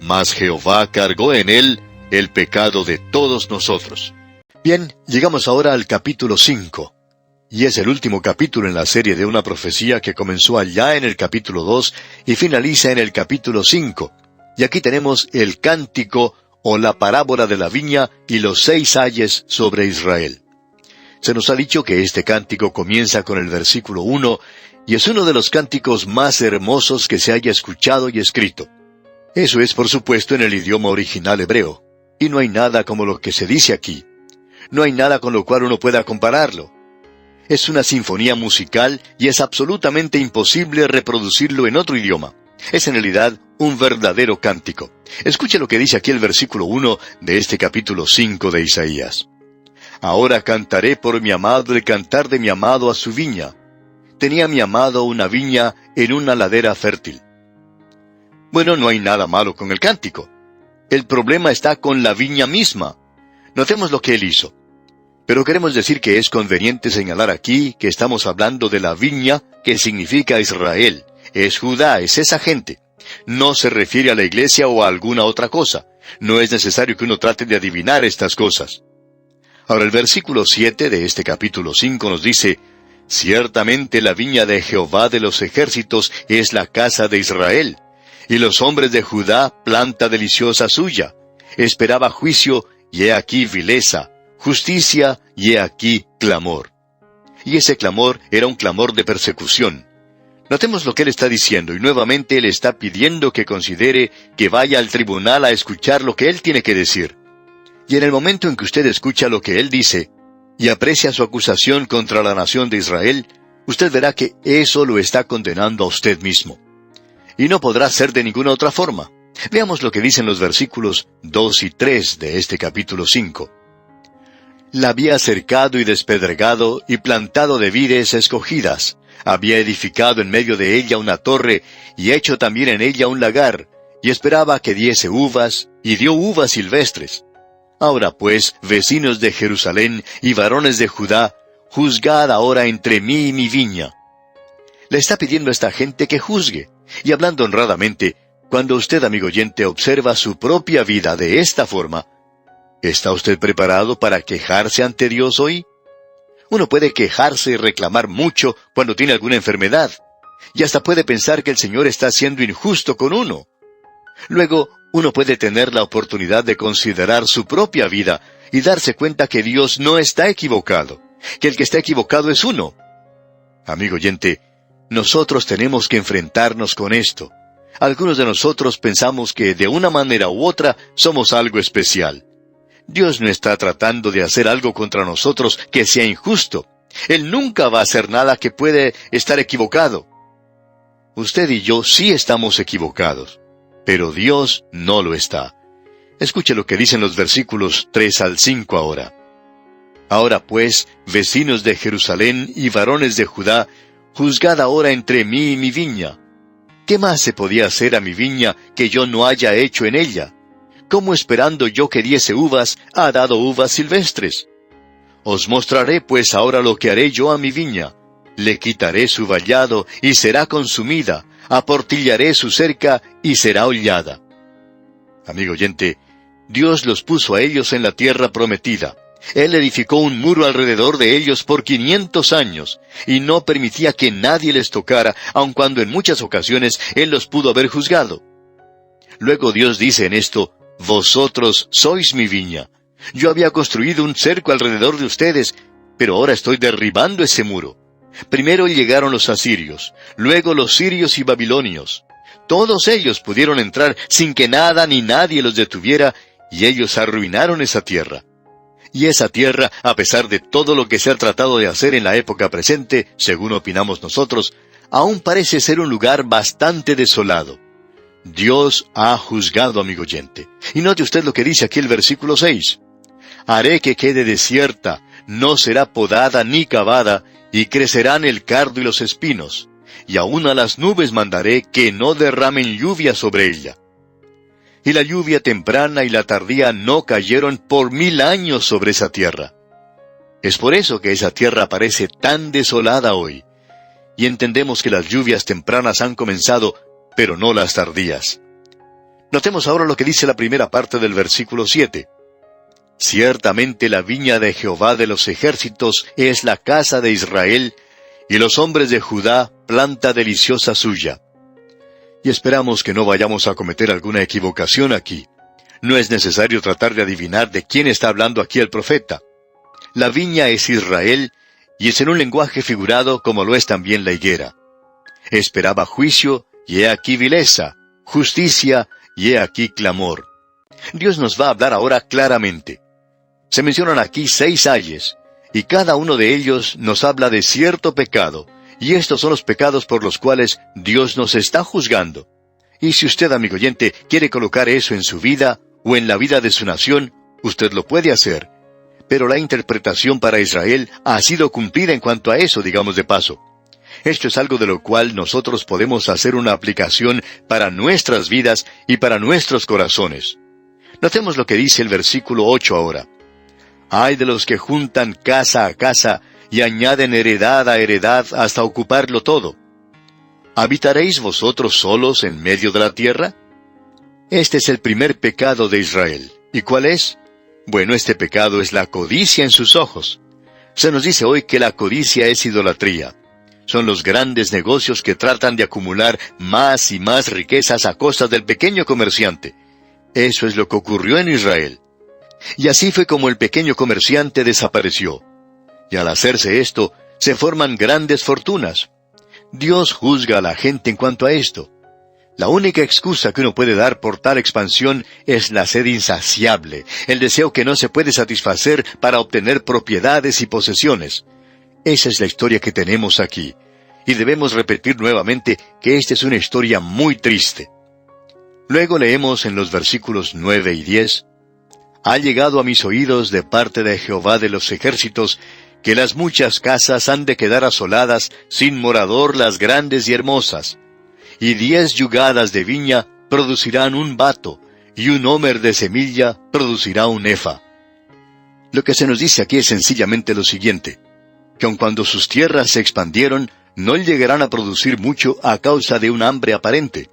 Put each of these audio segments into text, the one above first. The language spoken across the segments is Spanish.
mas Jehová cargó en él el pecado de todos nosotros. Bien, llegamos ahora al capítulo 5. Y es el último capítulo en la serie de una profecía que comenzó allá en el capítulo 2 y finaliza en el capítulo 5. Y aquí tenemos el cántico o la parábola de la viña y los 6 ayes sobre Israel. Se nos ha dicho que este cántico comienza con el versículo 1 y es uno de los cánticos más hermosos que se haya escuchado y escrito. Eso es, por supuesto, en el idioma original hebreo. Y no hay nada como lo que se dice aquí. No hay nada con lo cual uno pueda compararlo. Es una sinfonía musical y es absolutamente imposible reproducirlo en otro idioma. Es en realidad un verdadero cántico. Escuche lo que dice aquí el versículo 1 de este capítulo 5 de Isaías. Ahora cantaré por mi amado el cantar de mi amado a su viña. Tenía mi amado una viña en una ladera fértil. Bueno, no hay nada malo con el cántico. El problema está con la viña misma. Notemos lo que él hizo. Pero queremos decir que es conveniente señalar aquí que estamos hablando de la viña, que significa Israel. Es Judá, es esa gente. No se refiere a la iglesia o a alguna otra cosa. No es necesario que uno trate de adivinar estas cosas. Ahora el versículo 7 de este capítulo 5 nos dice, ciertamente la viña de Jehová de los ejércitos es la casa de Israel, y los hombres de Judá planta deliciosa suya. Esperaba juicio, y he aquí vileza, justicia, y he aquí clamor. Y ese clamor era un clamor de persecución. Notemos lo que él está diciendo, y nuevamente él está pidiendo que considere que vaya al tribunal a escuchar lo que él tiene que decir. Y en el momento en que usted escucha lo que él dice, y aprecia su acusación contra la nación de Israel, usted verá que eso lo está condenando a usted mismo. Y no podrá ser de ninguna otra forma. Veamos lo que dicen los versículos 2 y 3 de este capítulo 5. La había cercado y despedregado, y plantado de vides escogidas. Había edificado en medio de ella una torre, y hecho también en ella un lagar, y esperaba que diese uvas, y dio uvas silvestres. Ahora pues, vecinos de Jerusalén y varones de Judá, juzgad ahora entre mí y mi viña. Le está pidiendo a esta gente que juzgue. Y hablando honradamente, cuando usted, amigo oyente, observa su propia vida de esta forma, ¿está usted preparado para quejarse ante Dios hoy? Uno puede quejarse y reclamar mucho cuando tiene alguna enfermedad, y hasta puede pensar que el Señor está siendo injusto con uno. Luego, uno puede tener la oportunidad de considerar su propia vida y darse cuenta que Dios no está equivocado, que el que está equivocado es uno. Amigo oyente, nosotros tenemos que enfrentarnos con esto. Algunos de nosotros pensamos que de una manera u otra somos algo especial. Dios no está tratando de hacer algo contra nosotros que sea injusto. Él nunca va a hacer nada que puede estar equivocado. Usted y yo sí estamos equivocados, pero Dios no lo está. Escuche lo que dicen los versículos 3 al 5 ahora. Ahora pues, vecinos de Jerusalén y varones de Judá, juzgad ahora entre mí y mi viña. ¿Qué más se podía hacer a mi viña que yo no haya hecho en ella? ¿Cómo esperando yo que diese uvas, ha dado uvas silvestres? Os mostraré pues ahora lo que haré yo a mi viña. Le quitaré su vallado, y será consumida. Aportillaré su cerca, y será hollada. Amigo oyente, Dios los puso a ellos en la tierra prometida. Él edificó un muro alrededor de ellos por 500 años, y no permitía que nadie les tocara, aun cuando en muchas ocasiones Él los pudo haber juzgado. Luego Dios dice en esto, vosotros sois mi viña. Yo había construido un cerco alrededor de ustedes, pero ahora estoy derribando ese muro. Primero llegaron los asirios, luego los sirios y babilonios. Todos ellos pudieron entrar sin que nada ni nadie los detuviera, y ellos arruinaron esa tierra. Y esa tierra, a pesar de todo lo que se ha tratado de hacer en la época presente, según opinamos nosotros, aún parece ser un lugar bastante desolado. Dios ha juzgado, amigo oyente. Y note usted lo que dice aquí el versículo 6. Haré que quede desierta, no será podada ni cavada, y crecerán el cardo y los espinos. Y aun a las nubes mandaré que no derramen lluvia sobre ella. Y la lluvia temprana y la tardía no cayeron por 1000 años sobre esa tierra. Es por eso que esa tierra parece tan desolada hoy. Y entendemos que las lluvias tempranas han comenzado, pero no las tardías. Notemos ahora lo que dice la primera parte del versículo 7. Ciertamente la viña de Jehová de los ejércitos es la casa de Israel, y los hombres de Judá planta deliciosa suya. Y esperamos que no vayamos a cometer alguna equivocación aquí. No es necesario tratar de adivinar de quién está hablando aquí el profeta. La viña es Israel, y es en un lenguaje figurado como lo es también la higuera. Esperaba juicio, y he aquí vileza, justicia, y he aquí clamor. Dios nos va a hablar ahora claramente. Se mencionan aquí 6 ayes, y cada uno de ellos nos habla de cierto pecado, y estos son los pecados por los cuales Dios nos está juzgando. Y si usted, amigo oyente, quiere colocar eso en su vida, o en la vida de su nación, usted lo puede hacer. Pero la interpretación para Israel ha sido cumplida en cuanto a eso, digamos de paso. Esto es algo de lo cual nosotros podemos hacer una aplicación para nuestras vidas y para nuestros corazones. Notemos lo que dice el versículo 8 ahora. Ay de los que juntan casa a casa y añaden heredad a heredad hasta ocuparlo todo. ¿Habitaréis vosotros solos en medio de la tierra? Este es el primer pecado de Israel. ¿Y cuál es? Bueno, este pecado es la codicia en sus ojos. Se nos dice hoy que la codicia es idolatría. Son los grandes negocios que tratan de acumular más y más riquezas a costa del pequeño comerciante. Eso es lo que ocurrió en Israel. Y así fue como el pequeño comerciante desapareció. Y al hacerse esto, se forman grandes fortunas. Dios juzga a la gente en cuanto a esto. La única excusa que uno puede dar por tal expansión es la sed insaciable, el deseo que no se puede satisfacer para obtener propiedades y posesiones. Esa es la historia que tenemos aquí. Y debemos repetir nuevamente que esta es una historia muy triste. Luego leemos en los versículos 9 y 10, Ha llegado a mis oídos de parte de Jehová de los ejércitos, que las muchas casas han de quedar asoladas, sin morador las grandes y hermosas. Y 10 yugadas de viña producirán un bato, y un homer de semilla producirá un efa. Lo que se nos dice aquí es sencillamente lo siguiente, que aun cuando sus tierras se expandieron, no llegarán a producir mucho a causa de un hambre aparente.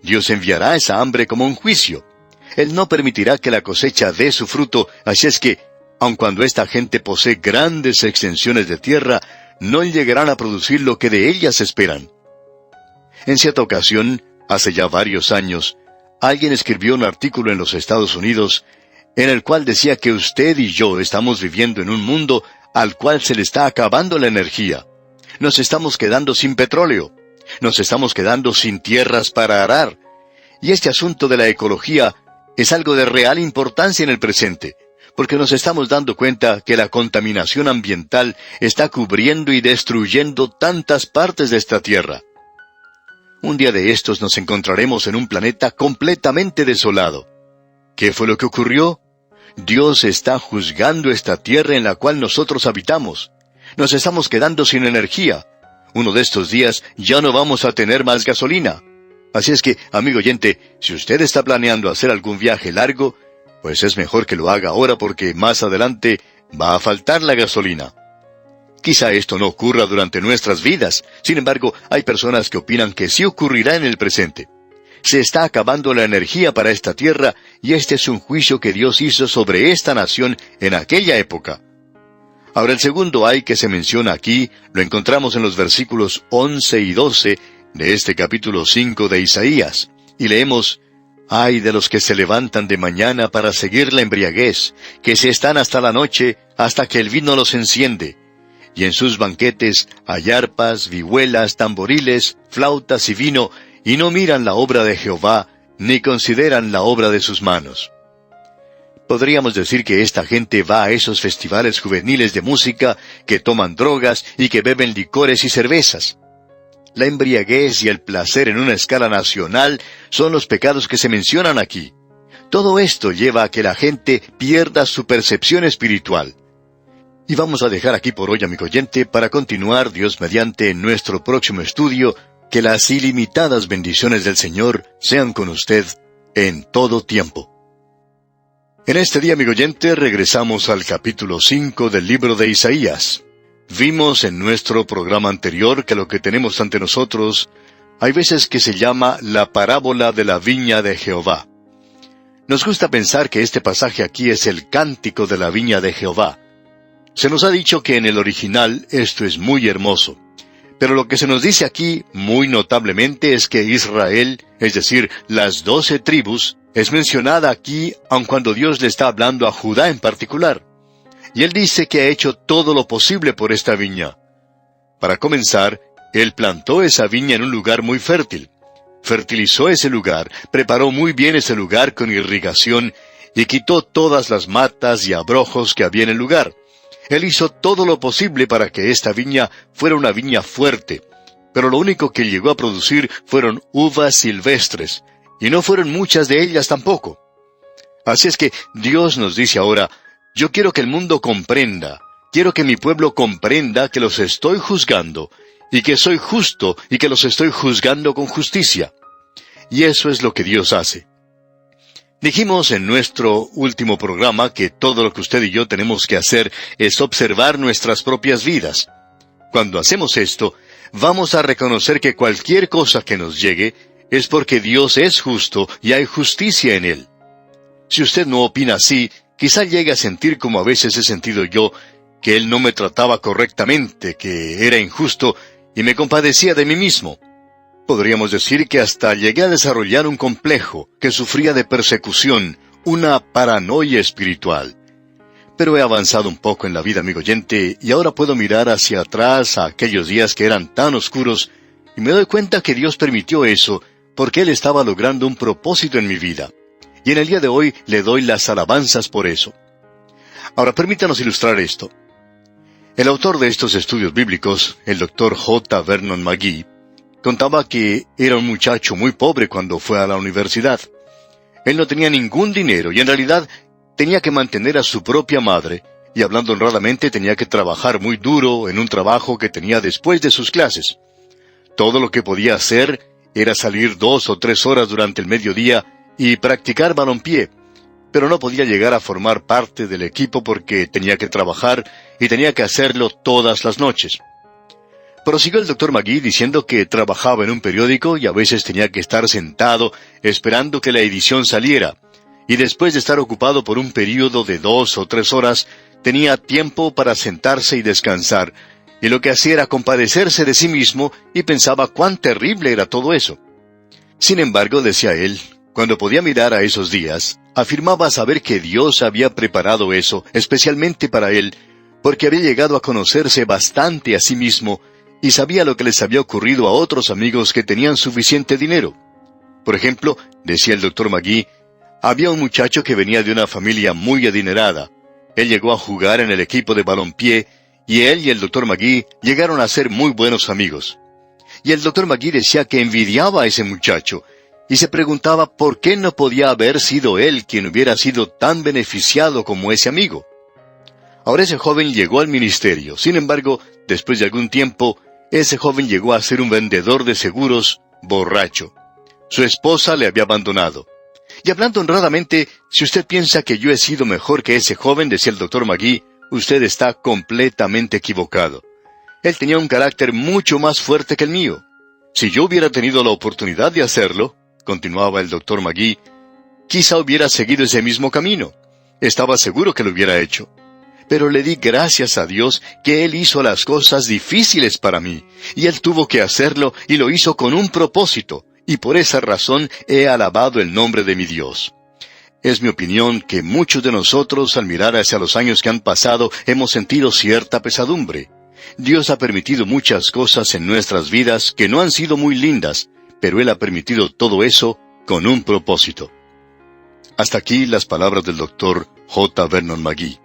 Dios enviará esa hambre como un juicio. Él no permitirá que la cosecha dé su fruto, así es que, aun cuando esta gente posee grandes extensiones de tierra, no llegarán a producir lo que de ellas esperan. En cierta ocasión, hace ya varios años, alguien escribió un artículo en los Estados Unidos, en el cual decía que usted y yo estamos viviendo en un mundo al cual se le está acabando la energía. Nos estamos quedando sin petróleo. Nos estamos quedando sin tierras para arar. Y este asunto de la ecología es algo de real importancia en el presente, porque nos estamos dando cuenta que la contaminación ambiental está cubriendo y destruyendo tantas partes de esta tierra. Un día de estos nos encontraremos en un planeta completamente desolado. ¿Qué fue lo que ocurrió? Dios está juzgando esta tierra en la cual nosotros habitamos. Nos estamos quedando sin energía. Uno de estos días ya no vamos a tener más gasolina. Así es que, amigo oyente, si usted está planeando hacer algún viaje largo, pues es mejor que lo haga ahora porque más adelante va a faltar la gasolina. Quizá esto no ocurra durante nuestras vidas. Sin embargo, hay personas que opinan que sí ocurrirá en el presente. Se está acabando la energía para esta tierra y este es un juicio que Dios hizo sobre esta nación en aquella época. Ahora el segundo ay que se menciona aquí lo encontramos en los versículos 11 y 12 de este capítulo 5 de Isaías. Y leemos, Ay de los que se levantan de mañana para seguir la embriaguez, que se están hasta la noche, hasta que el vino los enciende. Y en sus banquetes hay arpas, vihuelas, tamboriles, flautas y vino, y no miran la obra de Jehová, ni consideran la obra de sus manos. Podríamos decir que esta gente va a esos festivales juveniles de música, que toman drogas y que beben licores y cervezas. La embriaguez y el placer en una escala nacional son los pecados que se mencionan aquí. Todo esto lleva a que la gente pierda su percepción espiritual. Y vamos a dejar aquí por hoy, amigo oyente, para continuar, Dios mediante, en nuestro próximo estudio. Que las ilimitadas bendiciones del Señor sean con usted en todo tiempo. En este día, amigo oyente, regresamos al capítulo 5 del libro de Isaías. Vimos en nuestro programa anterior que lo que tenemos ante nosotros hay veces que se llama la parábola de la viña de Jehová. Nos gusta pensar que este pasaje aquí es el cántico de la viña de Jehová. Se nos ha dicho que en el original esto es muy hermoso. Pero lo que se nos dice aquí, muy notablemente, es que Israel, es decir, las 12 tribus, es mencionada aquí, aun cuando Dios le está hablando a Judá en particular. Y Él dice que ha hecho todo lo posible por esta viña. Para comenzar, Él plantó esa viña en un lugar muy fértil. Fertilizó ese lugar, preparó muy bien ese lugar con irrigación, y quitó todas las matas y abrojos que había en el lugar. Él hizo todo lo posible para que esta viña fuera una viña fuerte, pero lo único que llegó a producir fueron uvas silvestres, y no fueron muchas de ellas tampoco. Así es que Dios nos dice ahora, yo quiero que el mundo comprenda, quiero que mi pueblo comprenda que los estoy juzgando, y que soy justo, y que los estoy juzgando con justicia. Y eso es lo que Dios hace. Dijimos en nuestro último programa que todo lo que usted y yo tenemos que hacer es observar nuestras propias vidas. Cuando hacemos esto, vamos a reconocer que cualquier cosa que nos llegue es porque Dios es justo y hay justicia en Él. Si usted no opina así, quizá llegue a sentir como a veces he sentido yo, que Él no me trataba correctamente, que era injusto, y me compadecía de mí mismo. Podríamos decir que hasta llegué a desarrollar un complejo, que sufría de persecución, una paranoia espiritual. Pero he avanzado un poco en la vida, amigo oyente, y ahora puedo mirar hacia atrás a aquellos días que eran tan oscuros, y me doy cuenta que Dios permitió eso, porque Él estaba logrando un propósito en mi vida. Y en el día de hoy le doy las alabanzas por eso. Ahora permítanos ilustrar esto. El autor de estos estudios bíblicos, el Dr. J. Vernon McGee, contaba que era un muchacho muy pobre cuando fue a la universidad. Él no tenía ningún dinero y en realidad tenía que mantener a su propia madre, y hablando honradamente tenía que trabajar muy duro en un trabajo que tenía después de sus clases. Todo lo que podía hacer era salir 2 o 3 horas durante el mediodía y practicar balompié, pero no podía llegar a formar parte del equipo porque tenía que trabajar y tenía que hacerlo todas las noches. Prosiguió el Dr. McGee diciendo que trabajaba en un periódico y a veces tenía que estar sentado esperando que la edición saliera, y después de estar ocupado por un período de 2 o 3 horas, tenía tiempo para sentarse y descansar, y lo que hacía era compadecerse de sí mismo y pensaba cuán terrible era todo eso. Sin embargo, decía él, cuando podía mirar a esos días, afirmaba saber que Dios había preparado eso, especialmente para él, porque había llegado a conocerse bastante a sí mismo, y sabía lo que les había ocurrido a otros amigos que tenían suficiente dinero. Por ejemplo, decía el Dr. McGee, había un muchacho que venía de una familia muy adinerada. Él llegó a jugar en el equipo de balompié, y él y el Dr. McGee llegaron a ser muy buenos amigos. Y el Dr. McGee decía que envidiaba a ese muchacho, y se preguntaba por qué no podía haber sido él quien hubiera sido tan beneficiado como ese amigo. Ahora ese joven llegó al ministerio. Sin embargo, después de algún tiempo, ese joven llegó a ser un vendedor de seguros borracho. Su esposa le había abandonado. Y hablando honradamente, si usted piensa que yo he sido mejor que ese joven, decía el Dr. McGee, usted está completamente equivocado. Él tenía un carácter mucho más fuerte que el mío. Si yo hubiera tenido la oportunidad de hacerlo, continuaba el Dr. McGee, quizá hubiera seguido ese mismo camino. Estaba seguro que lo hubiera hecho. Pero le di gracias a Dios que Él hizo las cosas difíciles para mí, y Él tuvo que hacerlo y lo hizo con un propósito, y por esa razón he alabado el nombre de mi Dios. Es mi opinión que muchos de nosotros, al mirar hacia los años que han pasado, hemos sentido cierta pesadumbre. Dios ha permitido muchas cosas en nuestras vidas que no han sido muy lindas, pero Él ha permitido todo eso con un propósito. Hasta aquí las palabras del Dr. J. Vernon McGee.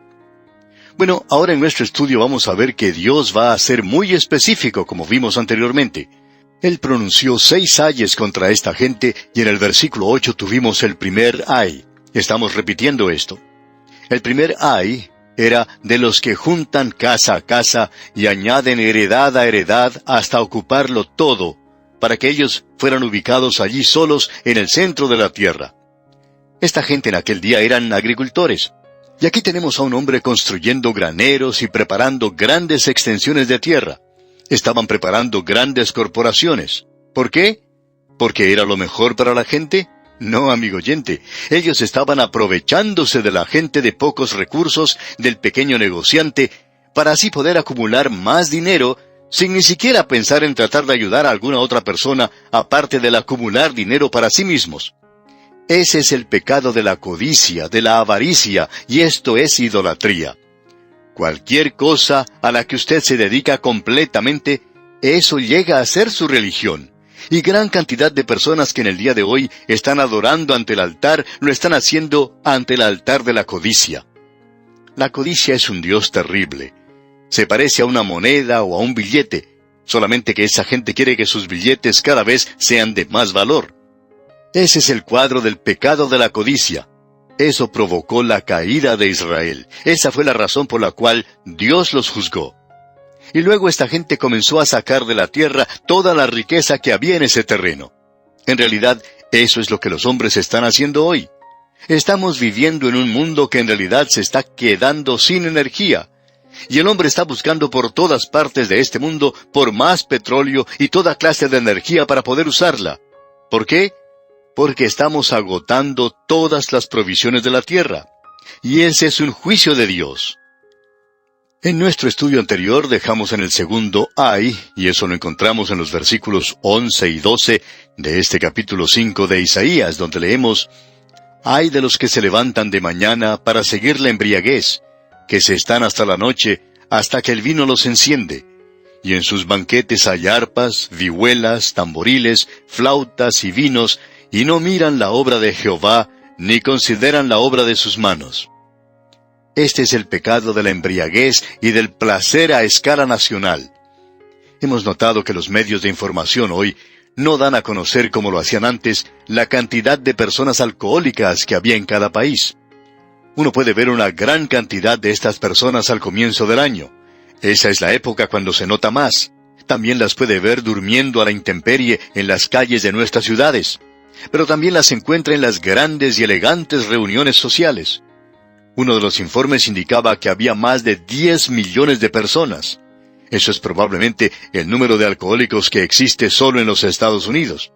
Bueno, ahora en nuestro estudio vamos a ver que Dios va a ser muy específico, como vimos anteriormente. Él pronunció 6 ayes contra esta gente, y en el versículo 8 tuvimos el primer ay. Estamos repitiendo esto. El primer ay era de los que juntan casa a casa y añaden heredad a heredad hasta ocuparlo todo, para que ellos fueran ubicados allí solos en el centro de la tierra. Esta gente en aquel día eran agricultores. Y aquí tenemos a un hombre construyendo graneros y preparando grandes extensiones de tierra. Estaban preparando grandes corporaciones. ¿Por qué? ¿Porque era lo mejor para la gente? No, amigo oyente, ellos estaban aprovechándose de la gente de pocos recursos, del pequeño negociante, para así poder acumular más dinero, sin ni siquiera pensar en tratar de ayudar a alguna otra persona, aparte del acumular dinero para sí mismos. Ese es el pecado de la codicia, de la avaricia, y esto es idolatría. Cualquier cosa a la que usted se dedica completamente, eso llega a ser su religión. Y gran cantidad de personas que en el día de hoy están adorando ante el altar, lo están haciendo ante el altar de la codicia. La codicia es un dios terrible. Se parece a una moneda o a un billete, solamente que esa gente quiere que sus billetes cada vez sean de más valor. Ese es el cuadro del pecado de la codicia. Eso provocó la caída de Israel. Esa fue la razón por la cual Dios los juzgó. Y luego esta gente comenzó a sacar de la tierra toda la riqueza que había en ese terreno. En realidad, eso es lo que los hombres están haciendo hoy. Estamos viviendo en un mundo que en realidad se está quedando sin energía. Y el hombre está buscando por todas partes de este mundo por más petróleo y toda clase de energía para poder usarla. ¿Por qué? Porque estamos agotando todas las provisiones de la tierra. Y ese es un juicio de Dios. En nuestro estudio anterior dejamos en el segundo ay, y eso lo encontramos en los versículos 11 y 12 de este capítulo 5 de Isaías, donde leemos: Ay de los que se levantan de mañana para seguir la embriaguez, que se están hasta la noche, hasta que el vino los enciende. Y en sus banquetes hay arpas, vihuelas, tamboriles, flautas y vinos, y no miran la obra de Jehová, ni consideran la obra de sus manos. Este es el pecado de la embriaguez y del placer a escala nacional. Hemos notado que los medios de información hoy no dan a conocer, como lo hacían antes, la cantidad de personas alcohólicas que había en cada país. Uno puede ver una gran cantidad de estas personas al comienzo del año. Esa es la época cuando se nota más. También las puede ver durmiendo a la intemperie en las calles de nuestras ciudades. Pero también las encuentra en las grandes y elegantes reuniones sociales. Uno de los informes indicaba que había más de 10 millones de personas. Eso es probablemente el número de alcohólicos que existe solo en los Estados Unidos.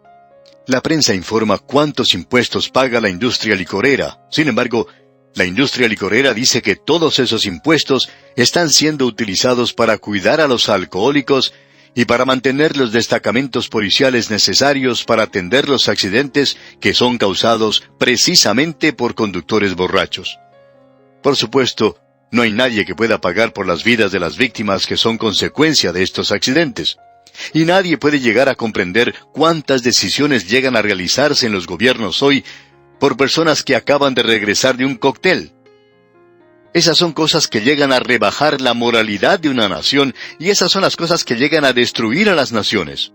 La prensa informa cuántos impuestos paga la industria licorera. Sin embargo, la industria licorera dice que todos esos impuestos están siendo utilizados para cuidar a los alcohólicos y para mantener los destacamentos policiales necesarios para atender los accidentes que son causados precisamente por conductores borrachos. Por supuesto, no hay nadie que pueda pagar por las vidas de las víctimas que son consecuencia de estos accidentes. Y nadie puede llegar a comprender cuántas decisiones llegan a realizarse en los gobiernos hoy por personas que acaban de regresar de un cóctel. Esas son cosas que llegan a rebajar la moralidad de una nación, y esas son las cosas que llegan a destruir a las naciones.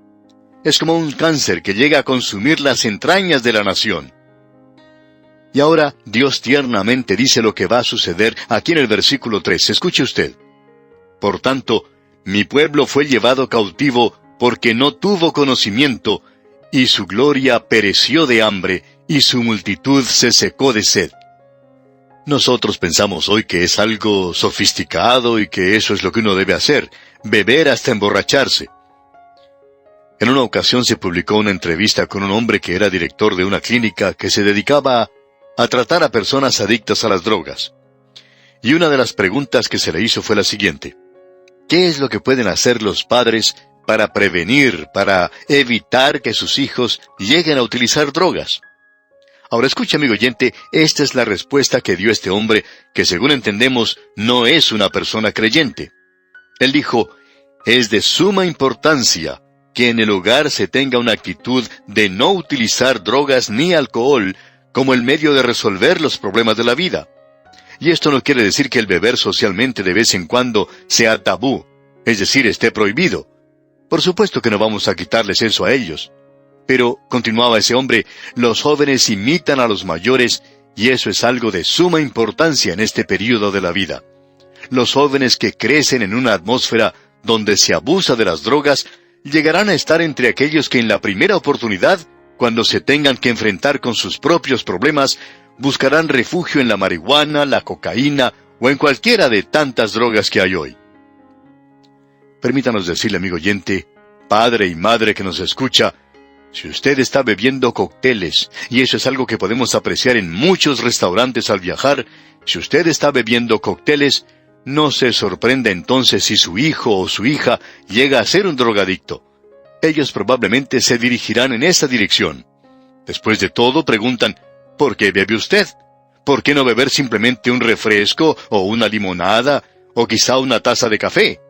Es como un cáncer que llega a consumir las entrañas de la nación. Y ahora Dios tiernamente dice lo que va a suceder aquí en el versículo 3. Escuche usted. Por tanto, mi pueblo fue llevado cautivo porque no tuvo conocimiento, y su gloria pereció de hambre, y su multitud se secó de sed. Nosotros pensamos hoy que es algo sofisticado y que eso es lo que uno debe hacer, beber hasta emborracharse. En una ocasión se publicó una entrevista con un hombre que era director de una clínica que se dedicaba a tratar a personas adictas a las drogas. Y una de las preguntas que se le hizo fue la siguiente: ¿qué es lo que pueden hacer los padres para prevenir, para evitar que sus hijos lleguen a utilizar drogas? Ahora escucha, amigo oyente, esta es la respuesta que dio este hombre, que según entendemos, no es una persona creyente. Él dijo: es de suma importancia que en el hogar se tenga una actitud de no utilizar drogas ni alcohol como el medio de resolver los problemas de la vida. Y esto no quiere decir que el beber socialmente de vez en cuando sea tabú, es decir, esté prohibido. Por supuesto que no vamos a quitarles eso a ellos. Pero, continuaba ese hombre, los jóvenes imitan a los mayores, y eso es algo de suma importancia en este período de la vida. Los jóvenes que crecen en una atmósfera donde se abusa de las drogas, llegarán a estar entre aquellos que en la primera oportunidad, cuando se tengan que enfrentar con sus propios problemas, buscarán refugio en la marihuana, la cocaína o en cualquiera de tantas drogas que hay hoy. Permítanos decirle, amigo oyente, padre y madre que nos escucha, Si usted está bebiendo cócteles, y eso es algo que podemos apreciar en muchos restaurantes al viajar, si usted está bebiendo cócteles, no se sorprenda entonces si su hijo o su hija llega a ser un drogadicto. Ellos probablemente se dirigirán en esa dirección. Después de todo, preguntan, ¿por qué bebe usted? ¿Por qué no beber simplemente un refresco, o una limonada, o quizá una taza de café?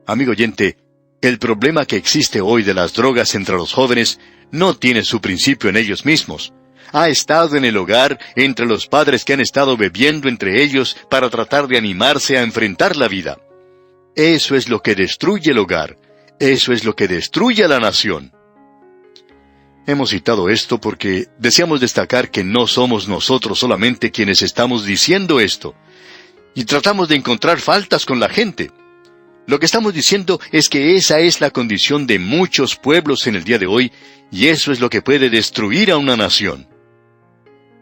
Amigo oyente, el problema que existe hoy de las drogas entre los jóvenes no tiene su principio en ellos mismos. Ha estado en el hogar entre los padres que han estado bebiendo entre ellos para tratar de animarse a enfrentar la vida. Eso es lo que destruye el hogar. Eso es lo que destruye a la nación. Hemos citado esto porque deseamos destacar que no somos nosotros solamente quienes estamos diciendo esto. Y tratamos de encontrar faltas con la gente. Lo que estamos diciendo es que esa es la condición de muchos pueblos en el día de hoy, y eso es lo que puede destruir a una nación.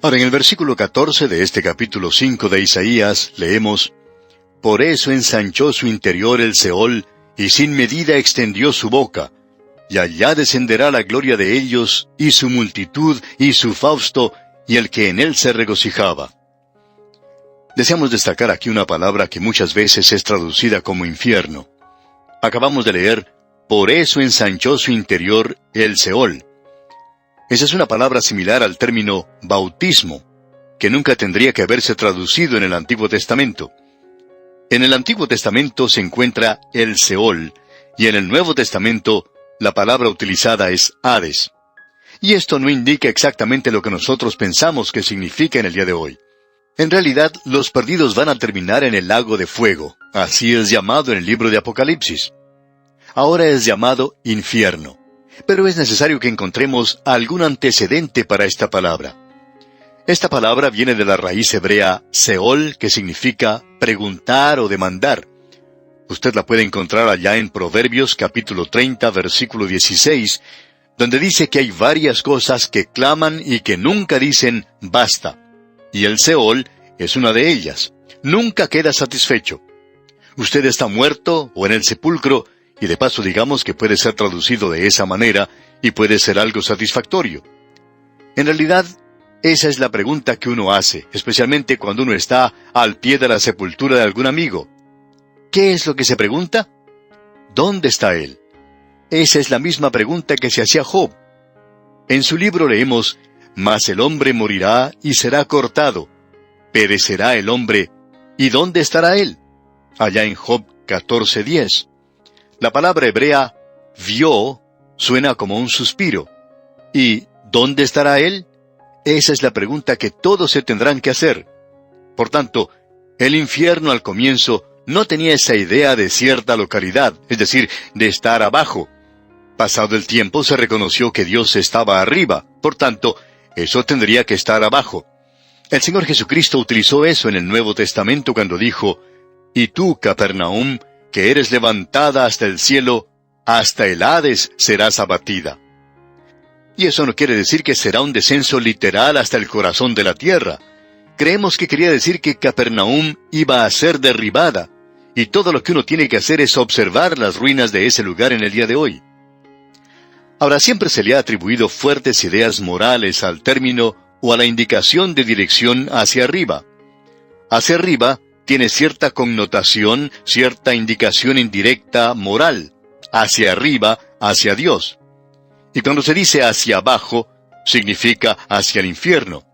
Ahora, en el versículo 14 de este capítulo 5 de Isaías, leemos, «Por eso ensanchó su interior el Seol, y sin medida extendió su boca, y allá descenderá la gloria de ellos, y su multitud, y su fausto, y el que en él se regocijaba». Deseamos destacar aquí una palabra que muchas veces es traducida como infierno. Acabamos de leer, «Por eso ensanchó su interior el Seol». Esa es una palabra similar al término bautismo, que nunca tendría que haberse traducido en el Antiguo Testamento. En el Antiguo Testamento se encuentra el Seol, y en el Nuevo Testamento la palabra utilizada es Hades. Y esto no indica exactamente lo que nosotros pensamos que significa en el día de hoy. En realidad, los perdidos van a terminar en el lago de fuego. Así es llamado en el libro de Apocalipsis. Ahora es llamado infierno. Pero es necesario que encontremos algún antecedente para esta palabra. Esta palabra viene de la raíz hebrea Seol, que significa preguntar o demandar. Usted la puede encontrar allá en Proverbios capítulo 30, versículo 16, donde dice que hay varias cosas que claman y que nunca dicen basta. Y el Seol es una de ellas. Nunca queda satisfecho. Usted está muerto o en el sepulcro, y de paso digamos que puede ser traducido de esa manera, y puede ser algo satisfactorio. En realidad, esa es la pregunta que uno hace, especialmente cuando uno está al pie de la sepultura de algún amigo. ¿Qué es lo que se pregunta? ¿Dónde está él? Esa es la misma pregunta que se hacía Job. En su libro leemos, «Mas el hombre morirá y será cortado. Perecerá el hombre, ¿y dónde estará él?». Allá en Job 14:10. La palabra hebrea, vio, suena como un suspiro. ¿Y dónde estará él? Esa es la pregunta que todos se tendrán que hacer. Por tanto, el infierno al comienzo no tenía esa idea de cierta localidad, es decir, de estar abajo. Pasado el tiempo se reconoció que Dios estaba arriba, por tanto, eso tendría que estar abajo. El Señor Jesucristo utilizó eso en el Nuevo Testamento cuando dijo, «Y tú, Capernaum, que eres levantada hasta el cielo, hasta el Hades serás abatida». Y eso no quiere decir que será un descenso literal hasta el corazón de la tierra. Creemos que quería decir que Capernaum iba a ser derribada, y todo lo que uno tiene que hacer es observar las ruinas de ese lugar en el día de hoy. Ahora, siempre se le ha atribuido fuertes ideas morales al término o a la indicación de dirección hacia arriba. Hacia arriba tiene cierta connotación, cierta indicación indirecta moral. Hacia arriba, hacia Dios. Y cuando se dice hacia abajo, significa hacia el infierno.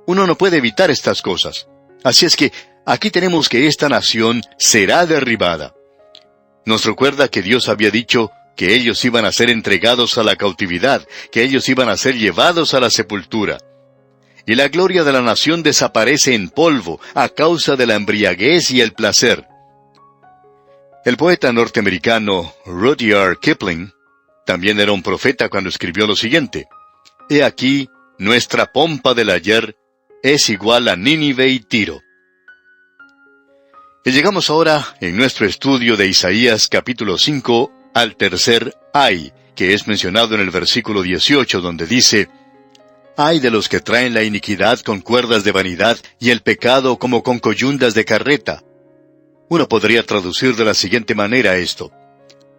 Uno no puede evitar estas cosas. Así es que aquí tenemos que esta nación será derribada. Nos recuerda que Dios había dicho que ellos iban a ser entregados a la cautividad, que ellos iban a ser llevados a la sepultura. Y la gloria de la nación desaparece en polvo a causa de la embriaguez y el placer. El poeta norteamericano Rudyard Kipling también era un profeta cuando escribió lo siguiente: «He aquí, nuestra pompa del ayer es igual a Nínive y Tiro». Y llegamos ahora, en nuestro estudio de Isaías capítulo 5, al tercer ay, que es mencionado en el versículo 18, donde dice, «Ay de los que traen la iniquidad con cuerdas de vanidad y el pecado como con coyundas de carreta». Uno podría traducir de la siguiente manera esto: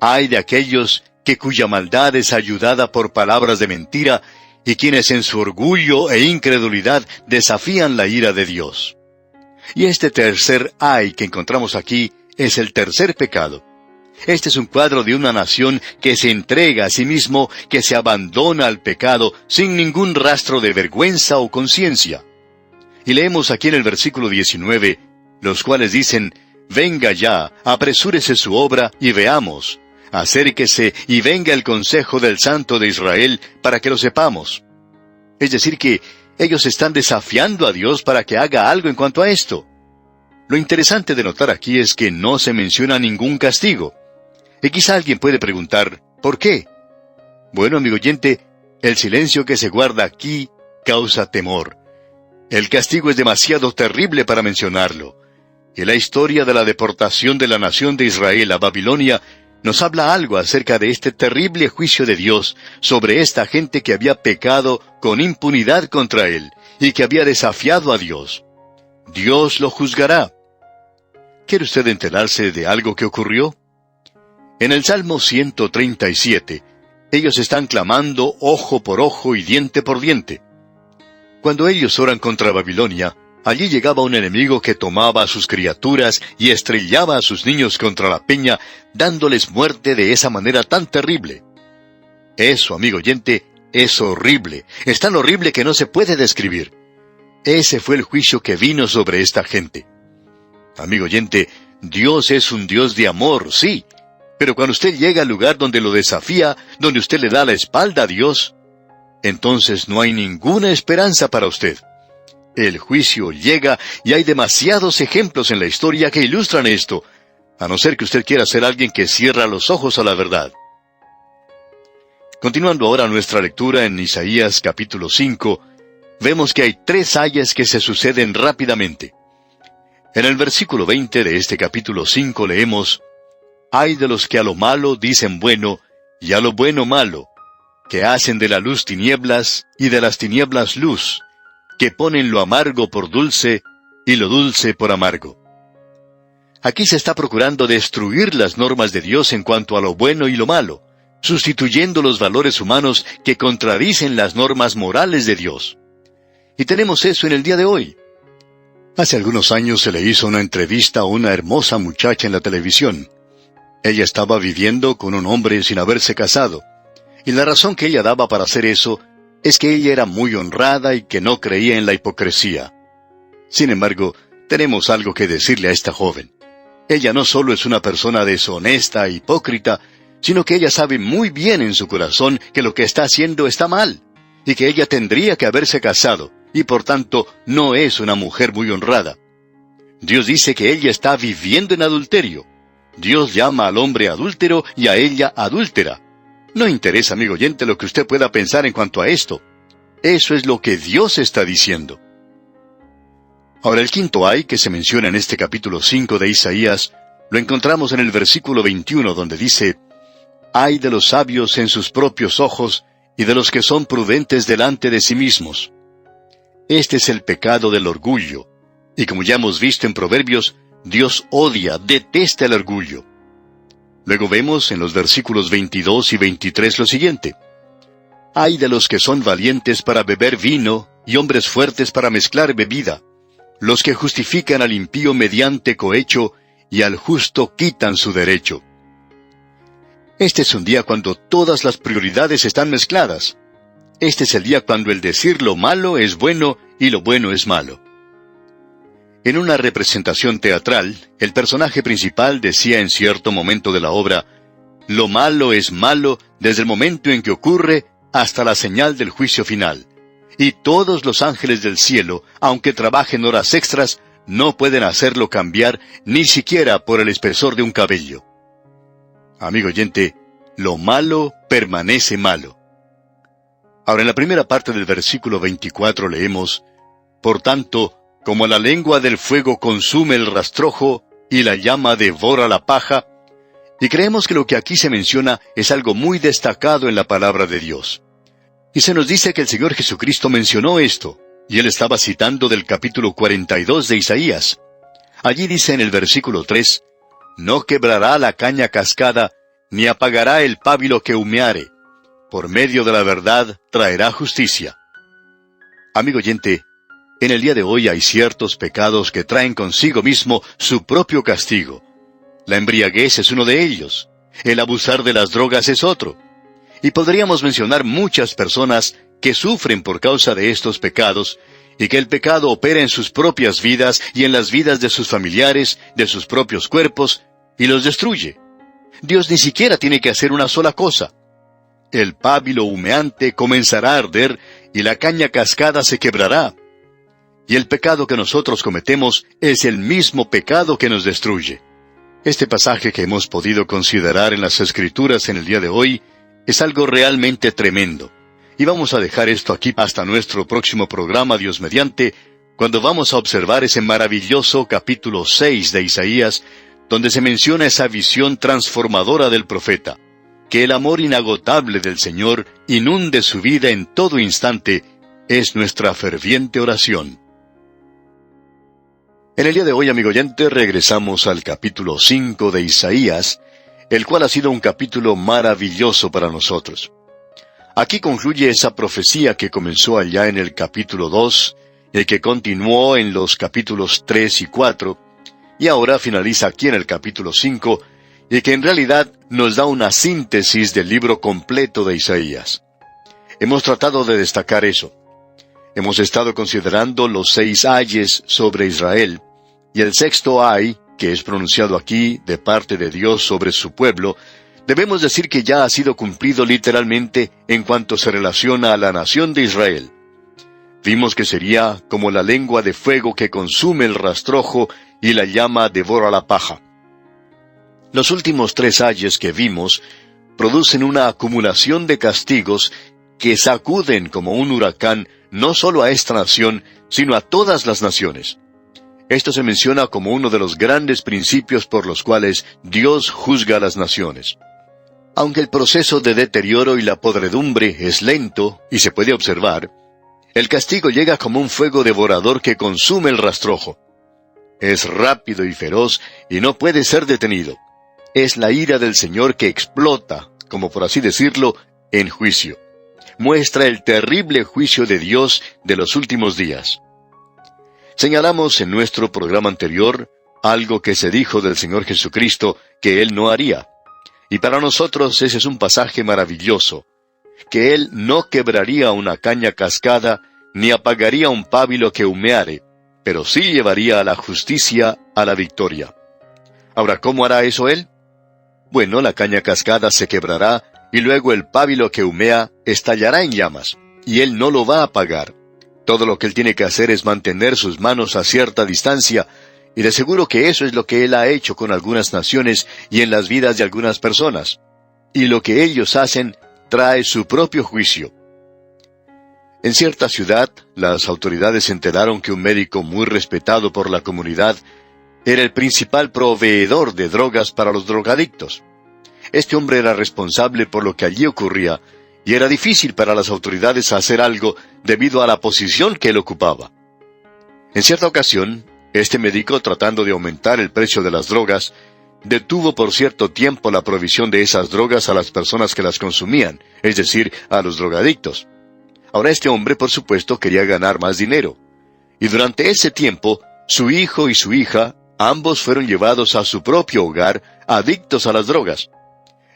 «Ay de aquellos que cuya maldad es ayudada por palabras de mentira, y quienes en su orgullo e incredulidad desafían la ira de Dios. Y este tercer ay que encontramos aquí es el tercer pecado. Este es un cuadro de una nación que se entrega a sí mismo, que se abandona al pecado sin ningún rastro de vergüenza o conciencia. Y leemos aquí en el versículo 19, los cuales dicen: «Venga ya, apresúrese su obra y veamos. Acérquese y venga el consejo del Santo de Israel para que lo sepamos». Es decir que ellos están desafiando a Dios para que haga algo en cuanto a esto. Lo interesante de notar aquí es que no se menciona ningún castigo. Y quizá alguien puede preguntar, ¿por qué? Bueno, amigo oyente, el silencio que se guarda aquí causa temor. El castigo es demasiado terrible para mencionarlo. Y la historia de la deportación de la nación de Israel a Babilonia nos habla algo acerca de este terrible juicio de Dios sobre esta gente que había pecado con impunidad contra Él y que había desafiado a Dios. Dios lo juzgará. ¿Quiere usted enterarse de algo que ocurrió? En el Salmo 137, ellos están clamando ojo por ojo y diente por diente. Cuando ellos oran contra Babilonia, allí llegaba un enemigo que tomaba a sus criaturas y estrellaba a sus niños contra la peña, dándoles muerte de esa manera tan terrible. Eso, amigo oyente, es horrible. Es tan horrible que no se puede describir. Ese fue el juicio que vino sobre esta gente. Amigo oyente, Dios es un Dios de amor, sí. Pero cuando usted llega al lugar donde lo desafía, donde usted le da la espalda a Dios, entonces no hay ninguna esperanza para usted. El juicio llega y hay demasiados ejemplos en la historia que ilustran esto, a no ser que usted quiera ser alguien que cierra los ojos a la verdad. Continuando ahora nuestra lectura en Isaías capítulo 5, vemos que hay 3 ayes que se suceden rápidamente. En el versículo 20 de este capítulo 5 leemos: «Ay de los que a lo malo dicen bueno, y a lo bueno malo, que hacen de la luz tinieblas, y de las tinieblas luz, que ponen lo amargo por dulce, y lo dulce por amargo». Aquí se está procurando destruir las normas de Dios en cuanto a lo bueno y lo malo, sustituyendo los valores humanos que contradicen las normas morales de Dios. Y tenemos eso en el día de hoy. Hace algunos años se le hizo una entrevista a una hermosa muchacha en la televisión. Ella estaba viviendo con un hombre sin haberse casado, y la razón que ella daba para hacer eso es que ella era muy honrada y que no creía en la hipocresía. Sin embargo, tenemos algo que decirle a esta joven. Ella no solo es una persona deshonesta e hipócrita, sino que ella sabe muy bien en su corazón que lo que está haciendo está mal, y que ella tendría que haberse casado, y por tanto no es una mujer muy honrada. Dios dice que ella está viviendo en adulterio. Dios llama al hombre adúltero y a ella adúltera. No interesa, amigo oyente, lo que usted pueda pensar en cuanto a esto. Eso es lo que Dios está diciendo. Ahora, el quinto ay que se menciona en este capítulo 5 de Isaías, lo encontramos en el versículo 21, donde dice: «Ay de los sabios en sus propios ojos, y de los que son prudentes delante de sí mismos». Este es el pecado del orgullo. Y como ya hemos visto en Proverbios, Dios odia, detesta el orgullo. Luego vemos en los versículos 22 y 23 lo siguiente: «Ay de los que son valientes para beber vino, y hombres fuertes para mezclar bebida, los que justifican al impío mediante cohecho, y al justo quitan su derecho». Este es un día cuando todas las prioridades están mezcladas. Este es el día cuando el decir lo malo es bueno y lo bueno es malo. En una representación teatral, el personaje principal decía en cierto momento de la obra: «Lo malo es malo desde el momento en que ocurre hasta la señal del juicio final. Y todos los ángeles del cielo, aunque trabajen horas extras, no pueden hacerlo cambiar ni siquiera por el espesor de un cabello». Amigo oyente, lo malo permanece malo. Ahora, en la primera parte del versículo 24 leemos: «Por tanto, como la lengua del fuego consume el rastrojo, y la llama devora la paja», y creemos que lo que aquí se menciona es algo muy destacado en la palabra de Dios. Y se nos dice que el Señor Jesucristo mencionó esto, y Él estaba citando del capítulo 42 de Isaías. Allí dice en el versículo 3, «No quebrará la caña cascada, ni apagará el pábilo que humeare. Por medio de la verdad traerá justicia. Amigo oyente, en el día de hoy hay ciertos pecados que traen consigo mismo su propio castigo. La embriaguez es uno de ellos. El abusar de las drogas es otro. Y podríamos mencionar muchas personas que sufren por causa de estos pecados, y que el pecado opera en sus propias vidas y en las vidas de sus familiares, de sus propios cuerpos, y los destruye. Dios ni siquiera tiene que hacer una sola cosa. El pábilo humeante comenzará a arder, y la caña cascada se quebrará. Y el pecado que nosotros cometemos es el mismo pecado que nos destruye. Este pasaje que hemos podido considerar en las Escrituras en el día de hoy es algo realmente tremendo. Y vamos a dejar esto aquí hasta nuestro próximo programa, Dios mediante, cuando vamos a observar ese maravilloso capítulo 6 de Isaías, donde se menciona esa visión transformadora del profeta. Que el amor inagotable del Señor inunde su vida en todo instante, es nuestra ferviente oración. En el día de hoy, amigo oyente, regresamos al capítulo 5 de Isaías, el cual ha sido un capítulo maravilloso para nosotros. Aquí concluye esa profecía que comenzó allá en el capítulo 2, y que continuó en los capítulos 3 y 4, y ahora finaliza aquí en el capítulo 5, y que en realidad nos da una síntesis del libro completo de Isaías. Hemos tratado de destacar eso. Hemos estado considerando los 6 ayes sobre Israel, y el 6º ay, que es pronunciado aquí de parte de Dios sobre su pueblo, debemos decir que ya ha sido cumplido literalmente en cuanto se relaciona a la nación de Israel. Vimos que sería como la lengua de fuego que consume el rastrojo y la llama devora la paja. Los últimos 3 ayes que vimos producen una acumulación de castigos que sacuden como un huracán no solo a esta nación, sino a todas las naciones. Esto se menciona como uno de los grandes principios por los cuales Dios juzga a las naciones. Aunque el proceso de deterioro y la podredumbre es lento y se puede observar, el castigo llega como un fuego devorador que consume el rastrojo. Es rápido y feroz y no puede ser detenido. Es la ira del Señor que explota, como por así decirlo, en juicio. Muestra el terrible juicio de Dios de los últimos días. Señalamos en nuestro programa anterior algo que se dijo del Señor Jesucristo que Él no haría. Y para nosotros ese es un pasaje maravilloso, que Él no quebraría una caña cascada, ni apagaría un pábilo que humeare, pero sí llevaría a la justicia a la victoria. Ahora, ¿cómo hará eso Él? Bueno, la caña cascada se quebrará, y luego el pábilo que humea estallará en llamas, y Él no lo va a apagar. Todo lo que Él tiene que hacer es mantener sus manos a cierta distancia, y de seguro que eso es lo que Él ha hecho con algunas naciones y en las vidas de algunas personas. Y lo que ellos hacen trae su propio juicio. En cierta ciudad, las autoridades se enteraron que un médico muy respetado por la comunidad era el principal proveedor de drogas para los drogadictos. Este hombre era responsable por lo que allí ocurría, y era difícil para las autoridades hacer algo debido a la posición que él ocupaba. En cierta ocasión, este médico, tratando de aumentar el precio de las drogas, detuvo por cierto tiempo la provisión de esas drogas a las personas que las consumían, es decir, a los drogadictos. Ahora este hombre, por supuesto, quería ganar más dinero. Y durante ese tiempo, su hijo y su hija, ambos fueron llevados a su propio hogar, adictos a las drogas.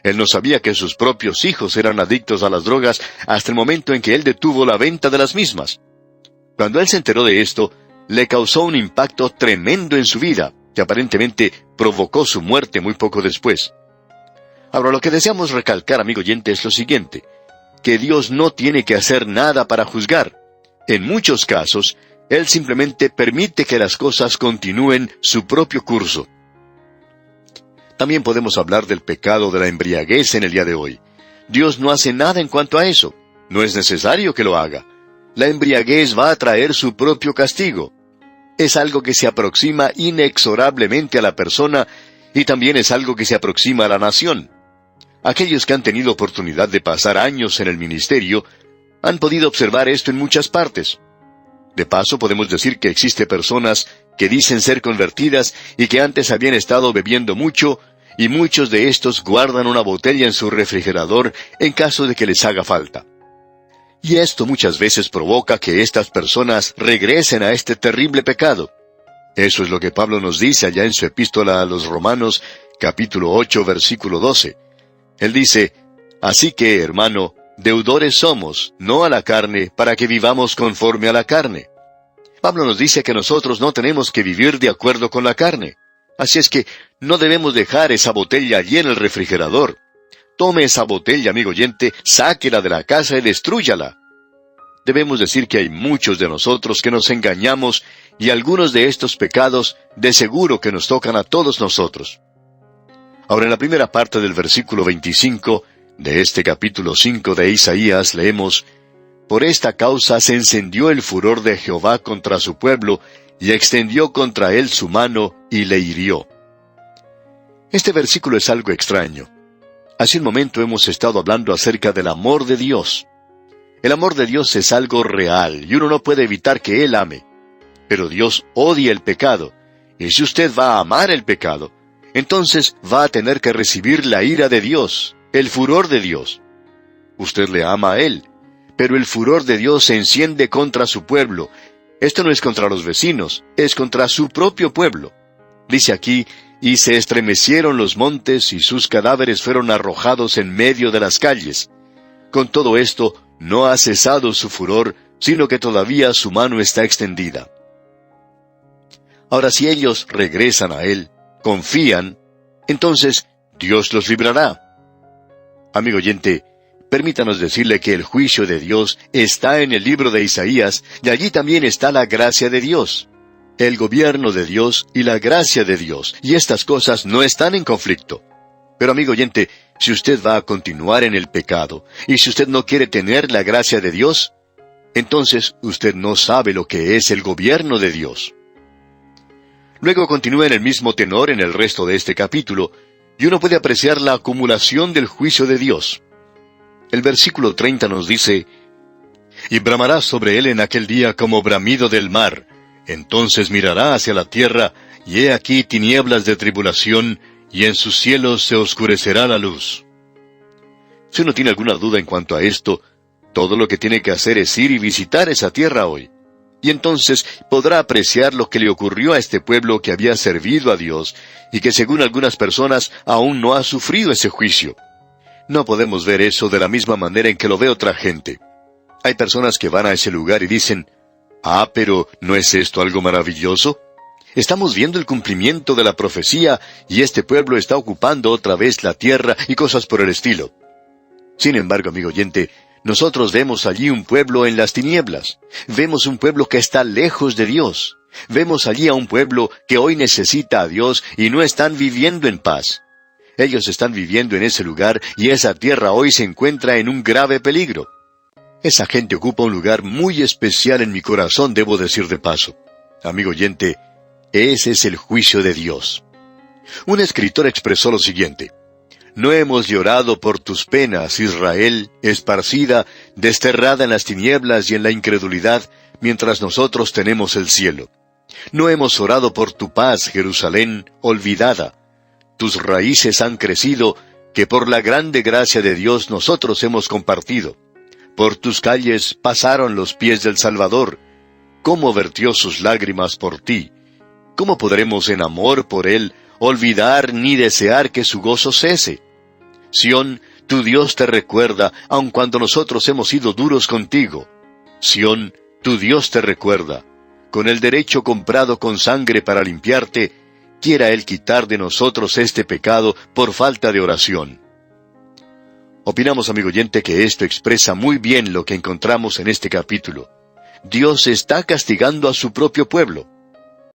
Él no sabía que sus propios hijos eran adictos a las drogas hasta el momento en que él detuvo la venta de las mismas. Cuando él se enteró de esto, le causó un impacto tremendo en su vida, que aparentemente provocó su muerte muy poco después. Ahora, lo que deseamos recalcar, amigo oyente, es lo siguiente, que Dios no tiene que hacer nada para juzgar. En muchos casos, Él simplemente permite que las cosas continúen su propio curso. También podemos hablar del pecado de la embriaguez en el día de hoy. Dios no hace nada en cuanto a eso. No es necesario que lo haga. La embriaguez va a traer su propio castigo. Es algo que se aproxima inexorablemente a la persona y también es algo que se aproxima a la nación. Aquellos que han tenido oportunidad de pasar años en el ministerio han podido observar esto en muchas partes. De paso, podemos decir que existe personas que dicen ser convertidas y que antes habían estado bebiendo mucho y muchos de estos guardan una botella en su refrigerador en caso de que les haga falta. Y esto muchas veces provoca que estas personas regresen a este terrible pecado. Eso es lo que Pablo nos dice allá en su epístola a los Romanos, capítulo 8, versículo 12. Él dice, «Así que, hermano, deudores somos, no a la carne, para que vivamos conforme a la carne». Pablo nos dice que nosotros no tenemos que vivir de acuerdo con la carne. Así es que no debemos dejar esa botella allí en el refrigerador. Tome esa botella, amigo oyente, sáquela de la casa y destrúyala. Debemos decir que hay muchos de nosotros que nos engañamos y algunos de estos pecados de seguro que nos tocan a todos nosotros. Ahora en la primera parte del versículo 25 de este capítulo 5 de Isaías leemos, «Por esta causa se encendió el furor de Jehová contra su pueblo, y extendió contra él su mano, y le hirió». Este versículo es algo extraño. Hace un momento hemos estado hablando acerca del amor de Dios. El amor de Dios es algo real, y uno no puede evitar que Él ame. Pero Dios odia el pecado, y si usted va a amar el pecado, entonces va a tener que recibir la ira de Dios, el furor de Dios. Usted le ama a Él, pero el furor de Dios se enciende contra su pueblo. Esto no es contra los vecinos, es contra su propio pueblo. Dice aquí, «Y se estremecieron los montes, y sus cadáveres fueron arrojados en medio de las calles». Con todo esto, no ha cesado su furor, sino que todavía su mano está extendida. Ahora, si ellos regresan a Él, confían, entonces Dios los librará. Amigo oyente, permítanos decirle que el juicio de Dios está en el libro de Isaías, y allí también está la gracia de Dios. El gobierno de Dios y la gracia de Dios, y estas cosas no están en conflicto. Pero amigo oyente, si usted va a continuar en el pecado, y si usted no quiere tener la gracia de Dios, entonces usted no sabe lo que es el gobierno de Dios. Luego continúa en el mismo tenor en el resto de este capítulo, y uno puede apreciar la acumulación del juicio de Dios. El versículo 30 nos dice, «Y bramará sobre él en aquel día como bramido del mar. Entonces mirará hacia la tierra, y he aquí tinieblas de tribulación, y en sus cielos se oscurecerá la luz». Si uno tiene alguna duda en cuanto a esto, todo lo que tiene que hacer es ir y visitar esa tierra hoy. Y entonces podrá apreciar lo que le ocurrió a este pueblo que había servido a Dios, y que según algunas personas aún no ha sufrido ese juicio. No podemos ver eso de la misma manera en que lo ve otra gente. Hay personas que van a ese lugar y dicen, «Ah, pero ¿no es esto algo maravilloso? Estamos viendo el cumplimiento de la profecía, y este pueblo está ocupando otra vez la tierra y cosas por el estilo». Sin embargo, amigo oyente, nosotros vemos allí un pueblo en las tinieblas. Vemos un pueblo que está lejos de Dios. Vemos allí a un pueblo que hoy necesita a Dios y no están viviendo en paz. Ellos están viviendo en ese lugar y esa tierra hoy se encuentra en un grave peligro. Esa gente ocupa un lugar muy especial en mi corazón, debo decir de paso. Amigo oyente, ese es el juicio de Dios. Un escritor expresó lo siguiente: «No hemos llorado por tus penas, Israel, esparcida, desterrada en las tinieblas y en la incredulidad, mientras nosotros tenemos el cielo. No hemos orado por tu paz, Jerusalén, olvidada. Tus raíces han crecido, que por la grande gracia de Dios nosotros hemos compartido. Por tus calles pasaron los pies del Salvador. ¿Cómo vertió sus lágrimas por ti? ¿Cómo podremos en amor por él olvidar ni desear que su gozo cese? Sión, tu Dios te recuerda, aun cuando nosotros hemos sido duros contigo. Sión, tu Dios te recuerda. Con el derecho comprado con sangre para limpiarte, quiera Él quitar de nosotros este pecado por falta de oración». Opinamos, amigo oyente, que esto expresa muy bien lo que encontramos en este capítulo. Dios está castigando a su propio pueblo.